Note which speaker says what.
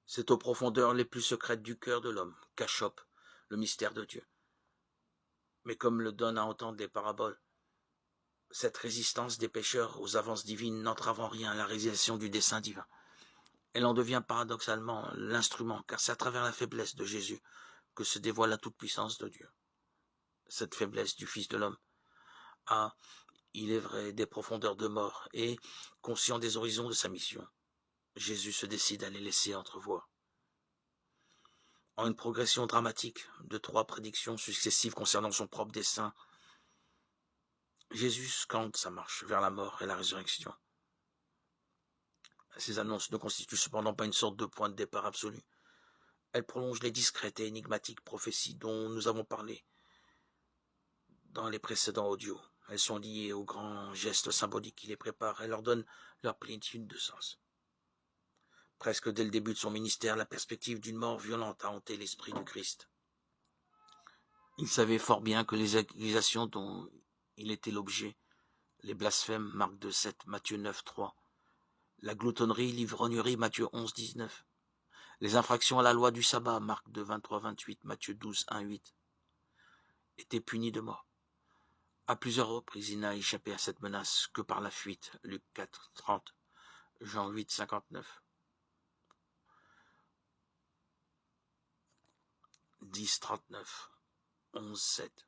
Speaker 1: C'est aux profondeurs les plus secrètes du cœur de l'homme qu'achoppe le mystère de Dieu. Mais comme le donnent à entendre les paraboles, cette résistance des pécheurs aux avances divines n'entrave en rien à la réalisation du dessein divin. Elle en devient paradoxalement l'instrument, car c'est à travers la faiblesse de Jésus que se dévoile la toute-puissance de Dieu. Cette faiblesse du Fils de l'homme a, il est vrai, des profondeurs de mort, et, conscient des horizons de sa mission, Jésus se décide à les laisser entrevoir. En une progression dramatique de 3 prédictions successives concernant son propre dessein, Jésus scande sa marche vers la mort et la résurrection. Ces annonces ne constituent cependant pas une sorte de point de départ absolu. Elles prolongent les discrètes et énigmatiques prophéties dont nous avons parlé dans les précédents audios. Elles sont liées aux grands gestes symboliques qui les préparent et leur donnent leur plénitude de sens. Presque dès le début de son ministère, la perspective d'une mort violente a hanté l'esprit du Christ. Il savait fort bien que les accusations dont il était l'objet, les blasphèmes, Marc 2,7, Matthieu 9,3, la gloutonnerie, l'ivrognerie, Matthieu 11,19, les infractions à la loi du sabbat, Marc 2, 23-28, Matthieu 12, 1-8, étaient punies de mort. À plusieurs reprises, il n'a échappé à cette menace que par la fuite, Luc 4, 30, Jean 8, 59. 10, 39, 11, 7.